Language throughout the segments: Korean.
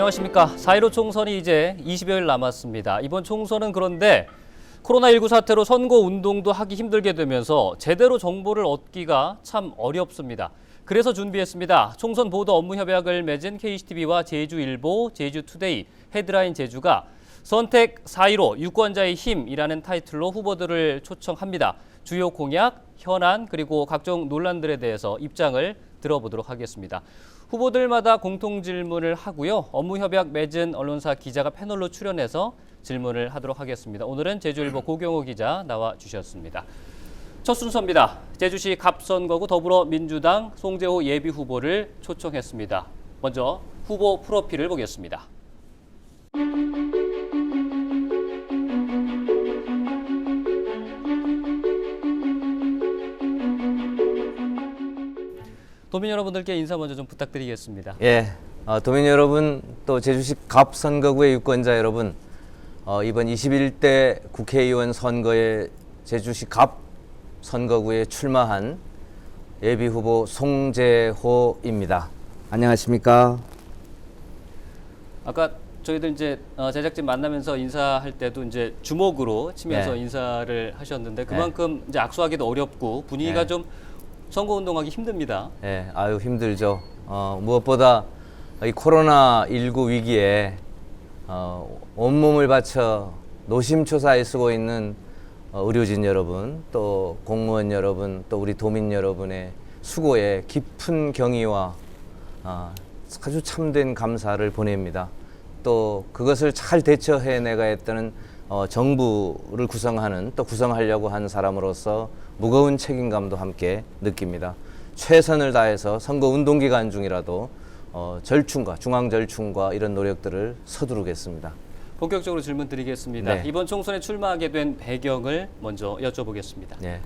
안녕하십니까. 4.15 총선이 이제 20여일 남았습니다. 이번 총선은 그런데 코로나19 사태로 선거 운동도 하기 힘들게 되면서 제대로 정보를 얻기가 참 어렵습니다. 그래서 준비했습니다. 총선 보도 업무 협약을 맺은 KCTV와 제주일보, 제주투데이, 헤드라인 제주가 선택 4.15 유권자의 힘이라는 타이틀로 후보들을 초청합니다. 주요 공약, 현안, 그리고 각종 논란들에 대해서 입장을 들어보도록 하겠습니다. 후보들마다 공통 질문을 하고요. 업무 협약 맺은 언론사 기자가 패널로 출연해서 질문을 하도록 하겠습니다. 오늘은 제주일보 고경호 기자 나와 주셨습니다. 첫 순서입니다. 제주시 갑선거구 더불어민주당 송재호 예비후보를 초청했습니다. 먼저 후보 프로필을 보겠습니다. 도민 여러분들께 인사 먼저 좀 부탁드리겠습니다. 예, 도민 여러분, 또 제주시 갑선거구의 유권자 여러분, 이번 21대 국회의원 선거에 제주시 갑선거구에 출마한 예비후보 송재호입니다. 안녕하십니까? 아까 저희들 이제 제작진 만나면서 인사할 때도 이제 주목으로 치면서 네. 인사를 하셨는데 그만큼 이제 악수하기도 어렵고 분위기가 좀 선거운동하기 힘듭니다. 예, 아유 힘들죠. 무엇보다 이 코로나19 위기에 온몸을 바쳐 노심초사에 쓰고 있는 의료진 여러분, 또 공무원 여러분, 또 우리 도민 여러분의 수고에 깊은 경의와 아주 참된 감사를 보냅니다. 또 그것을 잘 대처해내가 했다는 정부를 구성하려고 하는 사람으로서 무거운 책임감도 함께 느낍니다. 최선을 다해서 선거 운동 기간 중이라도 중앙 절충과 이런 노력들을 서두르겠습니다. 본격적으로 질문 드리겠습니다. 네. 이번 총선에 출마하게 된 배경을 먼저 여쭤보겠습니다. 네.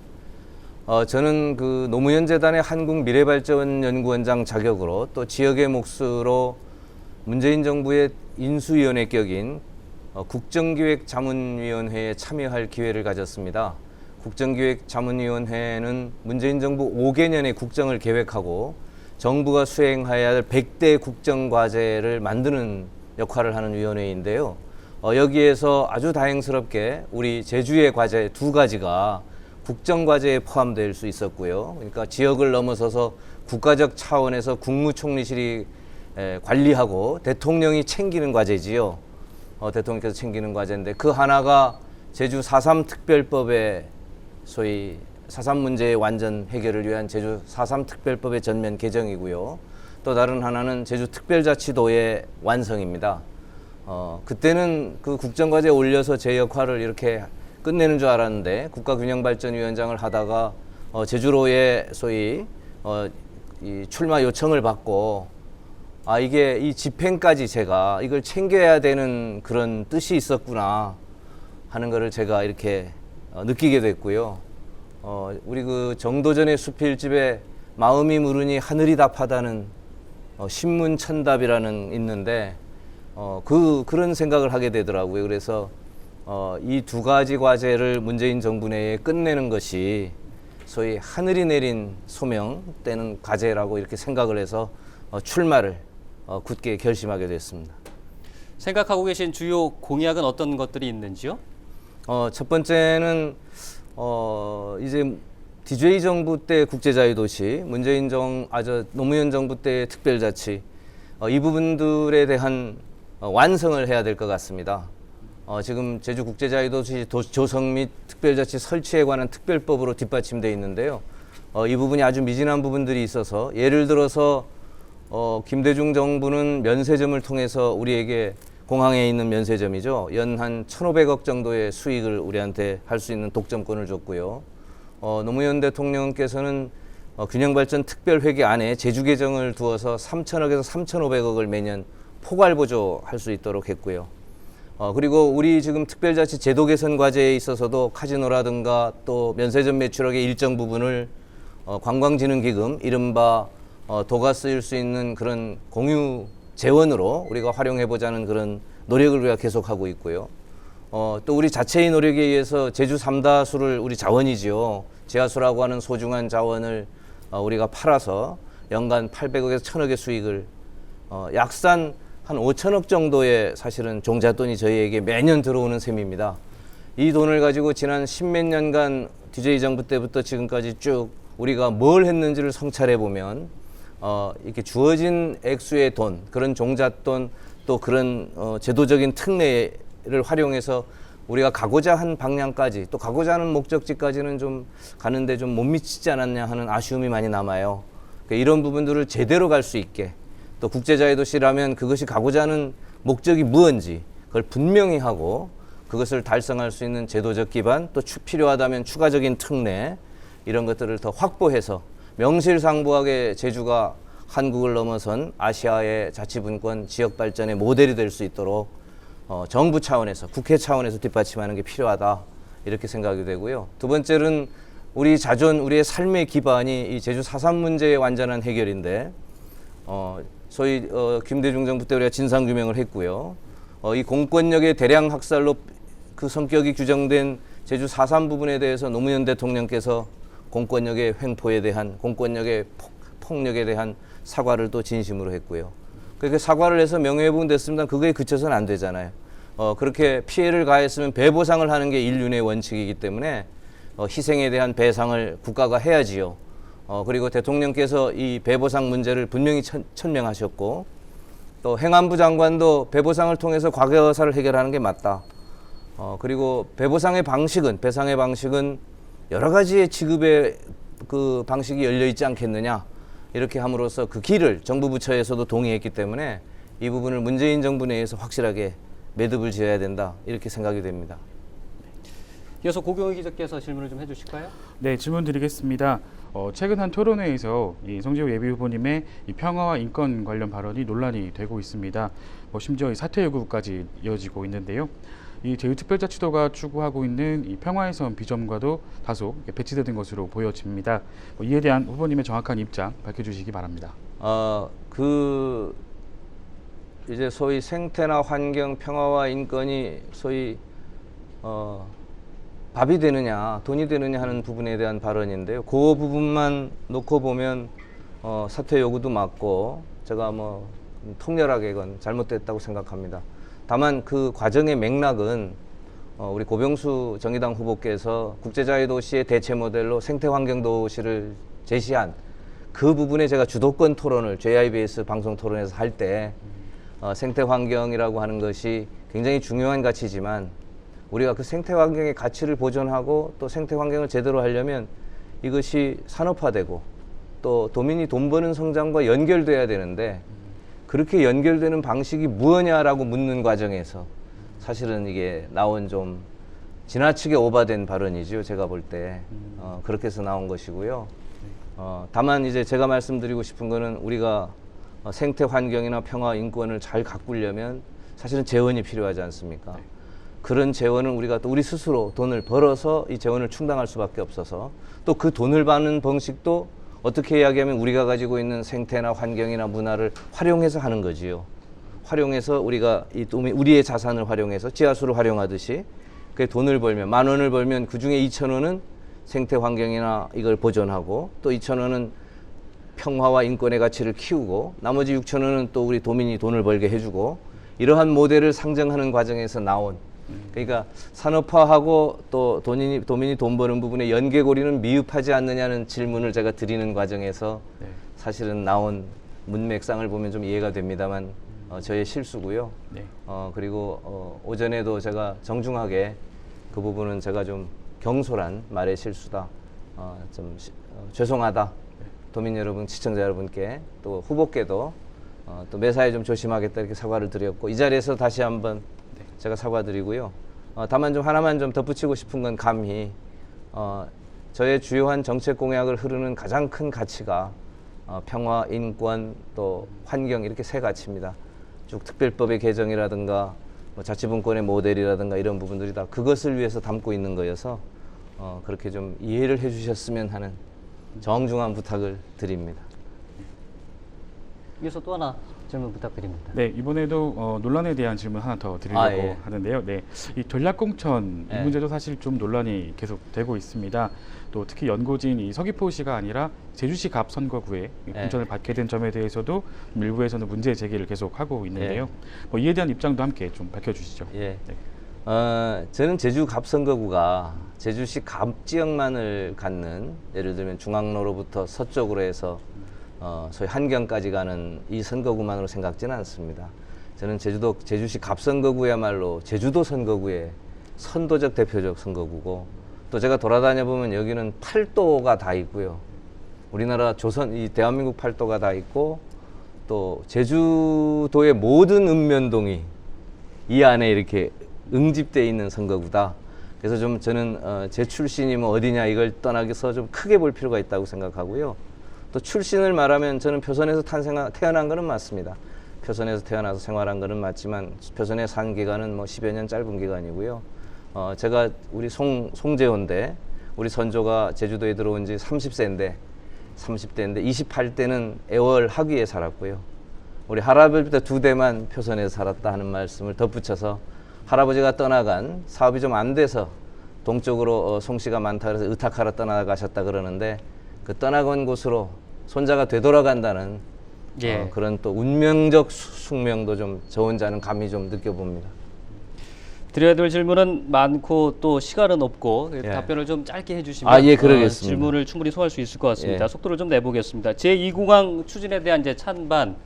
저는 그 노무현 재단의 한국미래발전연구원장 자격으로 또 지역의 몫으로 문재인 정부의 인수위원회 격인 국정기획자문위원회에 참여할 기회를 가졌습니다. 국정기획자문위원회는 문재인 정부 5개년의 국정을 계획하고 정부가 수행해야 할 100대 국정과제를 만드는 역할을 하는 위원회인데요. 여기에서 아주 다행스럽게 우리 제주의 과제 2가지가 국정과제에 포함될 수 있었고요. 그러니까 지역을 넘어서서 국가적 차원에서 국무총리실이 관리하고 대통령이 챙기는 과제지요. 대통령께서 챙기는 과제인데 그 하나가 제주 4.3 특별법의 소위 4.3 문제의 완전 해결을 위한 제주 4.3 특별법의 전면 개정이고요. 또 다른 하나는 제주 특별자치도의 완성입니다. 그때는 그 국정과제에 올려서 제 역할을 이렇게 끝내는 줄 알았는데 국가균형발전위원장을 하다가 제주로의 소위 이 출마 요청을 받고 이게 이 집행까지 제가 이걸 챙겨야 되는 그런 뜻이 있었구나 하는 거를 제가 이렇게 느끼게 됐고요. 우리 그 정도전의 수필집에 마음이 물으니 하늘이 답하다는 신문천답이라는 있는데 그런 생각을 하게 되더라고요. 그래서 이 2가지 과제를 문재인 정부 내에 끝내는 것이 소위 하늘이 내린 소명 때는 과제라고 이렇게 생각을 해서 출마를 굳게 결심하게 됐습니다. 생각하고 계신 주요 공약은 어떤 것들이 있는지요? 첫 번째는 이제 DJ 정부 때 국제자유도시, 노무현 정부 때 특별자치 이 부분들에 대한 완성을 해야 될 것 같습니다. 지금 제주 국제자유도시 조성 및 특별자치 설치에 관한 특별법으로 뒷받침되어 있는데요. 이 부분이 아주 미진한 부분들이 있어서 예를 들어서 김대중 정부는 면세점을 통해서 우리에게 공항에 있는 면세점이죠. 연 한 1,500억 정도의 수익을 우리한테 할 수 있는 독점권을 줬고요. 노무현 대통령께서는 균형발전 특별회계 안에 제주 계정을 두어서 3,000억에서 3,500억을 매년 포괄 보조할 수 있도록 했고요. 그리고 우리 지금 특별자치 제도 개선 과제에 있어서도 카지노라든가 또 면세점 매출액의 일정 부분을 관광진흥기금, 이른바 도가 쓰일 수 있는 그런 공유 재원으로 우리가 활용해보자는 그런 노력을 우리가 계속하고 있고요. 또 우리 자체의 노력에 의해서 제주 3다수를 우리 자원이지요. 지하수라고 하는 소중한 자원을 우리가 팔아서 연간 800억에서 1,000억의 수익을 약산 한 5천억 정도의 사실은 종잣돈이 저희에게 매년 들어오는 셈입니다. 이 돈을 가지고 지난 십몇 년간 DJ 정부 때부터 지금까지 쭉 우리가 뭘 했는지를 성찰해 보면 이렇게 주어진 액수의 돈, 그런 종잣돈 또 그런 제도적인 특례를 활용해서 우리가 가고자 한 방향까지 또 가고자 하는 목적지까지는 좀 가는데 좀 못 미치지 않았냐 하는 아쉬움이 많이 남아요. 그러니까 이런 부분들을 제대로 갈 수 있게 또 국제자유 도시라면 그것이 가고자 하는 목적이 무엇인지 그걸 분명히 하고 그것을 달성할 수 있는 제도적 기반 또 필요하다면 추가적인 특례 이런 것들을 더 확보해서 명실상부하게 제주가 한국을 넘어선 아시아의 자치분권 지역 발전의 모델이 될 수 있도록 정부 차원에서 국회 차원에서 뒷받침하는 게 필요하다 이렇게 생각이 되고요. 두 번째는 우리 자존 우리의 삶의 기반이 이 제주 4.3 문제의 완전한 해결인데 소위 김대중 정부 때 우리가 진상규명을 했고요. 이 공권력의 대량 학살로 그 성격이 규정된 제주 4.3 부분에 대해서 노무현 대통령께서 공권력의 횡포에 대한 공권력의 폭력에 대한 사과를 또 진심으로 했고요. 그렇게 사과를 해서 명예회복은 됐습니다. 그거에 그쳐서는 안 되잖아요. 그렇게 피해를 가했으면 배보상을 하는 게 인륜의 원칙이기 때문에 희생에 대한 배상을 국가가 해야지요. 그리고 대통령께서 이 배보상 문제를 분명히 천명하셨고 또 행안부 장관도 배보상을 통해서 과거사를 해결하는 게 맞다. 그리고 배보상의 방식은 배상의 방식은 여러 가지의 지급의 그 방식이 열려 있지 않겠느냐. 이렇게 함으로써 그 길을 정부 부처에서도 동의했기 때문에 이 부분을 문재인 정부 내에서 확실하게 매듭을 지어야 된다 이렇게 생각이 됩니다. 이어서 고경희 기자께서 질문을 좀 해주실까요? 네, 질문 드리겠습니다. 최근 한 토론회에서 이 송지호 예비후보님의 이 평화와 인권 관련 발언이 논란이 되고 있습니다. 심지어 이 사퇴 요구까지 이어지고 있는데요. 이 제주특별자치도가 추구하고 있는 이 평화의 섬 비전과도 다소 배치되는 것으로 보여집니다. 이에 대한 후보님의 정확한 입장 밝혀주시기 바랍니다. 이제 소위 생태나 환경, 평화와 인권이 소위 밥이 되느냐, 돈이 되느냐 하는 부분에 대한 발언인데요. 그 부분만 놓고 보면 사퇴 요구도 맞고 제가 통렬하게 이건 잘못됐다고 생각합니다. 다만 그 과정의 맥락은 우리 고병수 정의당 후보께서 국제자유도시의 대체 모델로 생태환경도시를 제시한 그 부분에 제가 주도권 토론을 JIBS 방송 토론에서 할 때 생태환경이라고 하는 것이 굉장히 중요한 가치지만 우리가 그 생태환경의 가치를 보존하고 또 생태환경을 제대로 하려면 이것이 산업화되고 또 도민이 돈 버는 성장과 연결돼야 되는데 그렇게 연결되는 방식이 무엇냐라고 묻는 과정에서 사실은 이게 나온 좀 지나치게 오바된 발언이죠. 제가 볼 때 그렇게 해서 나온 것이고요. 다만 이제 제가 말씀드리고 싶은 거는 우리가 생태 환경이나 평화 인권을 잘 가꾸려면 사실은 재원이 필요하지 않습니까? 그런 재원은 우리가 또 우리 스스로 돈을 벌어서 이 재원을 충당할 수밖에 없어서 또 그 돈을 받는 방식도 어떻게 이야기하면 우리가 가지고 있는 생태나 환경이나 문화를 활용해서 하는 거지요. 활용해서 우리가 우리의 자산을 활용해서 지하수를 활용하듯이 그 돈을 벌면 10,000원을 벌면 그 중에 2,000원은 생태 환경이나 이걸 보존하고 또 2,000원은 평화와 인권의 가치를 키우고 나머지 6,000원은 또 우리 도민이 돈을 벌게 해주고 이러한 모델을 상정하는 과정에서 나온 그러니까 산업화하고 또 도민이 돈 버는 부분에 연계고리는 미흡하지 않느냐는 질문을 제가 드리는 과정에서 사실은 나온 문맥상을 보면 좀 이해가 됩니다만 저의 실수고요. 그리고 오전에도 제가 정중하게 그 부분은 제가 좀 경솔한 말의 실수다. 죄송하다. 도민 여러분, 시청자 여러분께 또 후보께도 또 매사에 좀 조심하겠다 이렇게 사과를 드렸고 이 자리에서 다시 한번 제가 사과드리고요. 다만 좀 하나만 좀 덧붙이고 싶은 건 감히 저의 주요한 정책 공약을 흐르는 가장 큰 가치가 평화, 인권, 또 환경 이렇게 세 가치입니다. 쭉 특별법의 개정이라든가 자치분권의 모델이라든가 이런 부분들이 다 그것을 위해서 담고 있는 거여서 그렇게 좀 이해를 해주셨으면 하는 정중한 부탁을 드립니다. 이어서 또 하나 질문 부탁드립니다. 네, 이번에도 논란에 대한 질문 하나 더 드리려고 아, 예. 하는데요. 네, 이 전략공천 이 예. 문제도 사실 좀 논란이 계속 되고 있습니다. 또 특히 연고지인 이 서귀포시가 아니라 제주시 갑 선거구에 이 예. 공천을 받게 된 점에 대해서도 일부에서는 문제 제기를 계속 하고 있는데요. 뭐 이에 대한 입장도 함께 좀 밝혀주시죠. 예. 네. 저는 제주 갑 선거구가 제주시 갑 지역만을 갖는, 예를 들면 중앙로로부터 서쪽으로 해서 소위 한경까지 가는 이 선거구만으로 생각지는 않습니다. 저는 제주시 갑 선거구야말로 제주도 선거구의 선도적 대표적 선거구고, 또 제가 돌아다녀 보면 여기는 팔도가 다 있고요. 우리나라 이 대한민국 팔도가 다 있고, 또 제주도의 모든 읍면동이 이 안에 이렇게 응집되어 있는 선거구다. 그래서 좀 저는 제 출신이 뭐 어디냐 이걸 떠나서 좀 크게 볼 필요가 있다고 생각하고요. 또 출신을 말하면 저는 표선에서 태어난 거는 맞습니다. 표선에서 태어나서 생활한 거는 맞지만 표선에 산 기간은 뭐 10여 년 짧은 기간이고요. 제가 우리 송재호인데, 우리 선조가 제주도에 들어온 지 30세인데 28대는 애월 학위에 살았고요. 우리 할아버지부터 2대만 표선에서 살았다 하는 말씀을 덧붙여서, 할아버지가 떠나간 사업이 좀 안 돼서 동쪽으로 송씨가 많다 그래서 의탁하러 떠나가셨다 그러는데, 그 떠나간 곳으로 손자가 되돌아간다는 예. 그런 또 운명적 숙명도 좀 저 혼자는 감히 좀 느껴봅니다. 드려야 될 질문은 많고 또 시간은 없고 예. 답변을 좀 짧게 해주시면 예, 그러겠습니다. 질문을 충분히 소화할 수 있을 것 같습니다. 예. 속도를 좀 내보겠습니다. 제2공항 추진에 대한 이제 찬반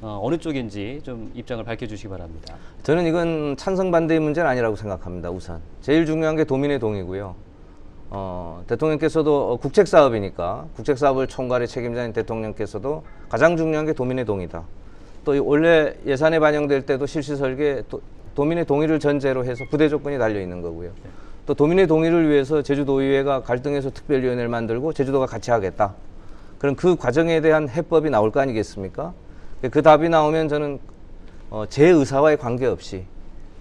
어느 쪽인지 좀 입장을 밝혀주시기 바랍니다. 저는 이건 찬성 반대의 문제는 아니라고 생각합니다. 우선 제일 중요한 게 도민의 동의고요. 대통령께서도 국책 사업이니까 국책 사업을 총괄의 책임자인 대통령께서도 가장 중요한 게 도민의 동의다. 또 원래 예산에 반영될 때도 실시 설계 도민의 동의를 전제로 해서 부대 조건이 달려 있는 거고요. 또 도민의 동의를 위해서 제주도의회가 갈등해서 특별위원회를 만들고 제주도가 같이 하겠다. 그럼 그 과정에 대한 해법이 나올 거 아니겠습니까? 그 답이 나오면 저는 제 의사와의 관계없이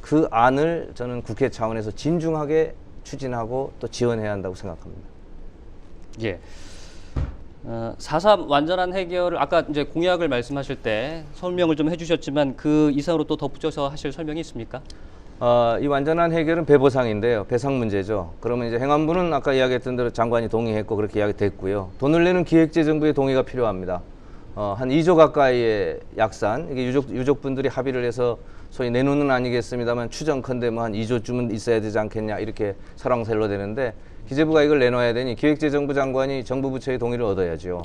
그 안을 저는 국회 차원에서 진중하게 추진하고 또 지원해야 한다고 생각합니다. 예. 4.3 완전한 해결을 아까 이제 공약을 말씀하실 때 설명을 좀 해주셨지만 그 이상으로 또 덧붙여서 하실 설명이 있습니까? 이 완전한 해결은 배보상인데요. 배상 문제죠. 그러면 이제 행안부는 아까 이야기했던 대로 장관이 동의했고 그렇게 이야기됐고요. 돈을 내는 기획재정부의 동의가 필요합니다. 한 2조 가까이의 약산, 이게 유족분들이 합의를 해서 소위 내놓는 아니겠습니다만 추정컨대 뭐 한 2조쯤은 있어야 되지 않겠냐 이렇게 설왕설로 되는데, 기재부가 이걸 내놔야 되니 기획재정부 장관이 정부 부처의 동의를 얻어야죠.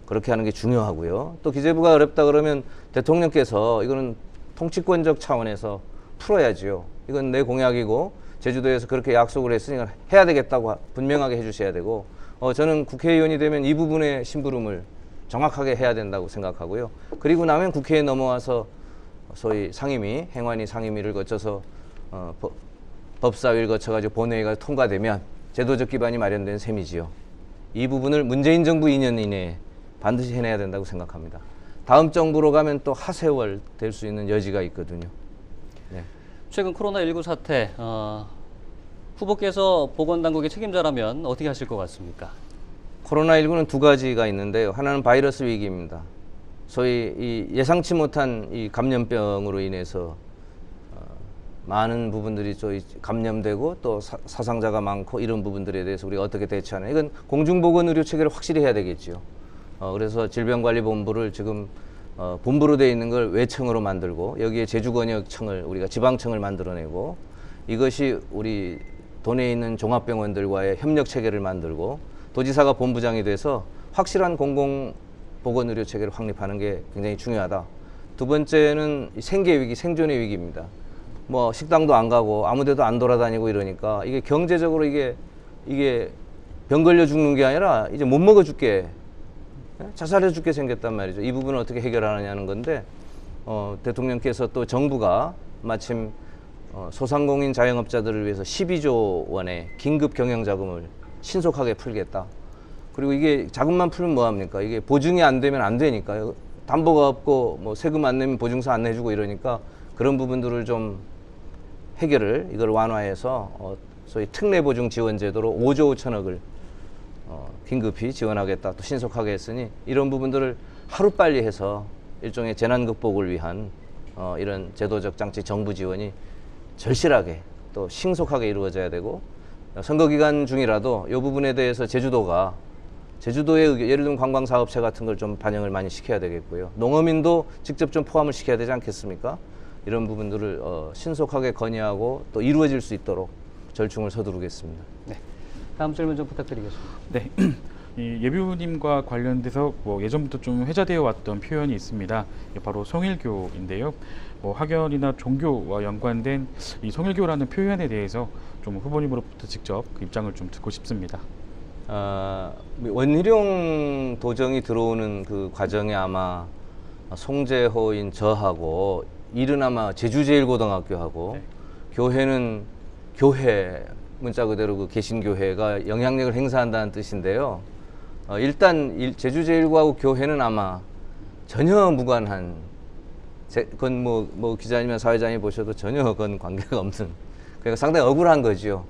그렇게 하는 게 중요하고요. 또 기재부가 어렵다 그러면 대통령께서 이거는 통치권적 차원에서 풀어야지요. 이건 내 공약이고 제주도에서 그렇게 약속을 했으니까 해야 되겠다고 분명하게 해주셔야 되고, 저는 국회의원이 되면 이 부분의 심부름을 정확하게 해야 된다고 생각하고요. 그리고 나면 국회에 넘어와서 소위 상임위, 행안위 상임위를 거쳐서 법사위를 거쳐가지고 본회의가 통과되면 제도적 기반이 마련된 셈이지요. 이 부분을 문재인 정부 2년 이내에 반드시 해내야 된다고 생각합니다. 다음 정부로 가면 또 하세월 될 수 있는 여지가 있거든요. 네. 최근 코로나19 사태 후보께서 보건당국의 책임자라면 어떻게 하실 것 같습니까? 코로나19는 두 가지가 있는데요. 하나는 바이러스 위기입니다. 소위 이 예상치 못한 이 감염병으로 인해서 많은 부분들이 또 감염되고 또 사상자가 많고 이런 부분들에 대해서 우리가 어떻게 대처하냐. 이건 공중보건 의료 체계를 확실히 해야 되겠죠. 그래서 질병관리본부를 지금 본부로 되어 있는 걸 외청으로 만들고 여기에 제주권역청을 우리가 지방청을 만들어내고, 이것이 우리 도내에 있는 종합병원들과의 협력 체계를 만들고 도지사가 본부장이 돼서 확실한 공공보건 의료 체계를 확립하는 게 굉장히 중요하다. 두 번째는 생계 위기, 생존의 위기입니다. 뭐 식당도 안 가고 아무데도 안 돌아다니고 이러니까 이게 경제적으로 이게 병 걸려 죽는 게 아니라 이제 못 먹어 죽게, 자살해 죽게 생겼단 말이죠. 이 부분을 어떻게 해결하느냐는 건데, 대통령께서 또 정부가 마침 소상공인 자영업자들을 위해서 12조 원의 긴급 경영자금을 신속하게 풀겠다. 그리고 이게 자금만 풀면 뭐합니까? 이게 보증이 안 되면 안 되니까요. 담보가 없고 뭐 세금 안 내면 보증서 안 내주고 이러니까 그런 부분들을 좀 해결을 이걸 완화해서 소위 특례보증 지원 제도로 5조 5천억을 긴급히 지원하겠다. 또 신속하게 했으니 이런 부분들을 하루빨리 해서 일종의 재난 극복을 위한 이런 제도적 장치 정부 지원이 절실하게 또 신속하게 이루어져야 되고 선거 기간 중이라도 이 부분에 대해서 제주도의 예를 들면 관광 사업체 같은 걸 좀 반영을 많이 시켜야 되겠고요. 농어민도 직접 좀 포함을 시켜야 되지 않겠습니까? 이런 부분들을 신속하게 건의하고 또 이루어질 수 있도록 절충을 서두르겠습니다. 네. 다음 질문 좀 부탁드리겠습니다. 네. 이 예비후보님과 관련돼서 예전부터 좀 회자되어 왔던 표현이 있습니다. 이게 바로 송일교인데요. 학연이나 종교와 연관된 이 송일교라는 표현에 대해서 좀 후보님으로부터 직접 그 입장을 좀 듣고 싶습니다. 원희룡 도정이 들어오는 그 과정에 아마 송재호인 저하고 일은 아마 제주제일고등학교하고 네. 교회는 교회 문자 그대로 그 개신교회가 영향력을 행사한다는 뜻인데요. 일단 제주제일고하고 교회는 아마 전혀 무관한, 그건 뭐 기자님이나 사회자님이 보셔도 전혀 그건 관계가 없는, 그러니까 상당히 억울한 거지요.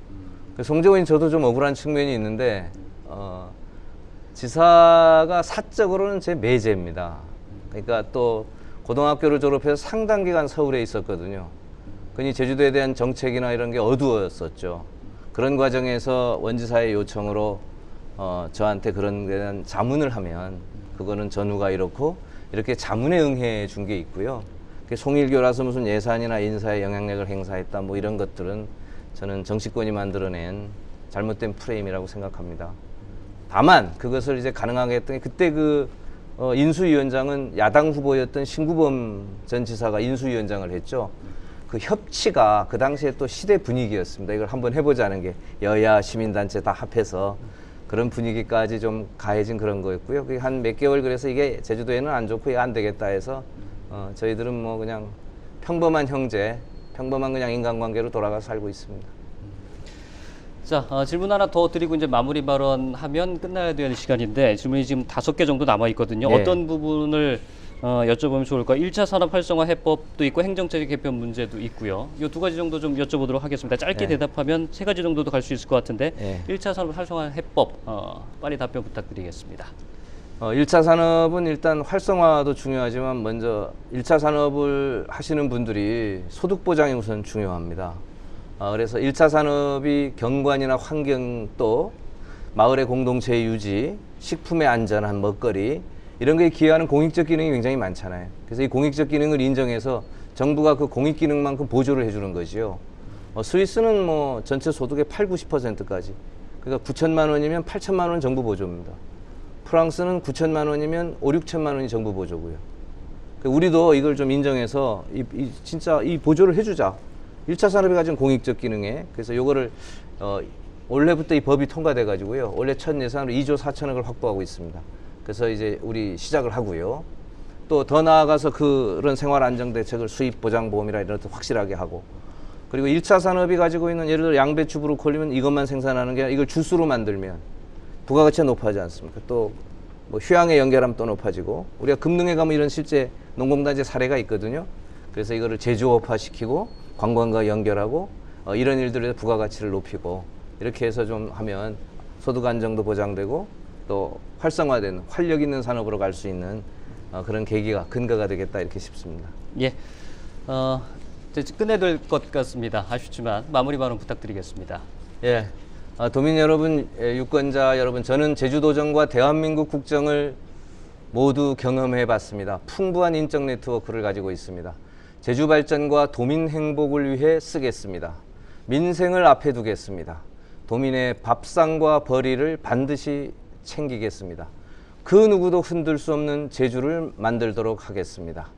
송재호인 저도 좀 억울한 측면이 있는데 지사가 사적으로는 제 매제입니다. 그러니까 또 고등학교를 졸업해서 상당 기간 서울에 있었거든요. 그니 제주도에 대한 정책이나 이런 게 어두웠었죠. 그런 과정에서 원지사의 요청으로 저한테 그런 데 대한 자문을 하면 그거는 전후가 이렇고 이렇게 자문에 응해 준 게 있고요. 송일교라서 무슨 예산이나 인사에 영향력을 행사했다 뭐 이런 것들은 저는 정치권이 만들어낸 잘못된 프레임이라고 생각합니다. 다만 그것을 이제 가능하게 했던 게 그때 그 인수위원장은 야당 후보였던 신구범 전 지사가 인수위원장을 했죠. 그 협치가 그 당시에 또 시대 분위기였습니다. 이걸 한번 해보자는 게 여야 시민단체 다 합해서 그런 분위기까지 좀 가해진 그런 거였고요. 그게 한 몇 개월 그래서 이게 제주도에는 안 좋고 이게 안 되겠다 해서 저희들은 뭐 그냥 평범한 형제, 평범한 그냥 인간관계로 돌아가 살고 있습니다. 자, 질문 하나 더 드리고 이제 마무리 발언하면 끝나야 되는 시간인데 질문이 지금 5개 정도 남아 있거든요. 네. 어떤 부분을 여쭤보면 좋을까? 1차 산업 활성화 해법도 있고 행정체계 개편 문제도 있고요. 이 두 가지 정도 좀 여쭤보도록 하겠습니다. 짧게 네. 대답하면 3가지 정도도 갈 수 있을 것 같은데 네. 1차 산업 활성화 해법 빨리 답변 부탁드리겠습니다. 1차 산업은 일단 활성화도 중요하지만 먼저 1차 산업을 하시는 분들이 소득 보장이 우선 중요합니다. 그래서 1차 산업이 경관이나 환경 또 마을의 공동체 유지, 식품의 안전한 먹거리 이런 거에 기여하는 공익적 기능이 굉장히 많잖아요. 그래서 이 공익적 기능을 인정해서 정부가 그 공익 기능만큼 보조를 해주는 거지요. 스위스는 뭐 전체 소득의 80~90%까지. 그러니까 9천만 원이면 8천만 원 정부 보조입니다. 프랑스는 9천만 원이면 5~6천만 원이 정부 보조고요. 우리도 이걸 좀 인정해서 진짜 이 보조를 해주자. 1차 산업이 가진 공익적 기능에 그래서 요거를 올해부터 이 법이 통과돼 가지고요. 올해 첫 예산으로 2조 4천억을 확보하고 있습니다. 그래서 이제 우리 시작을 하고요. 또 더 나아가서 그런 생활 안정 대책을 수입 보장 보험이라 이런 것도 확실하게 하고 그리고 1차 산업이 가지고 있는 예를 들어 양배추 브로콜리면 이것만 생산하는 게 아니라 이걸 주스로 만들면 부가가치가 높아지지 않습니까? 또 뭐 휴양에 연결하면 또 높아지고 우리가 금능에 가면 이런 실제 농공단지 사례가 있거든요. 그래서 이거를 제조업화 시키고 관광과 연결하고 이런 일들에서 부가가치를 높이고 이렇게 해서 좀 하면 소득 안정도 보장되고 또 활성화된 활력 있는 산업으로 갈 수 있는 그런 계기가 근거가 되겠다 이렇게 싶습니다. 예, 이제 끝내야 될 것 같습니다. 아쉽지만 마무리 발언 부탁드리겠습니다. 예, 도민 여러분, 유권자 여러분, 저는 제주도정과 대한민국 국정을 모두 경험해 봤습니다. 풍부한 인적 네트워크를 가지고 있습니다. 제주 발전과 도민 행복을 위해 쓰겠습니다. 민생을 앞에 두겠습니다. 도민의 밥상과 벌이를 반드시 챙기겠습니다. 그 누구도 흔들 수 없는 제주를 만들도록 하겠습니다.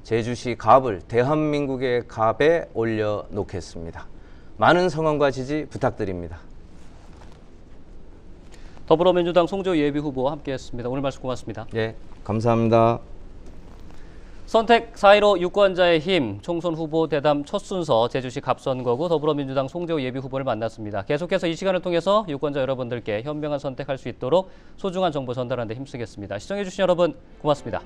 제주시 갑을 대한민국의 갑에 올려놓겠습니다. 많은 성원과 지지 부탁드립니다. 더불어민주당 송재호 예비후보와 함께했습니다. 오늘 말씀 고맙습니다. 예, 감사합니다. 선택 4.15 유권자의 힘 총선 후보 대담 첫 순서 제주시 갑선거구 더불어민주당 송재호 예비후보를 만났습니다. 계속해서 이 시간을 통해서 유권자 여러분들께 현명한 선택할 수 있도록 소중한 정보 전달하는 데 힘쓰겠습니다. 시청해주신 여러분 고맙습니다.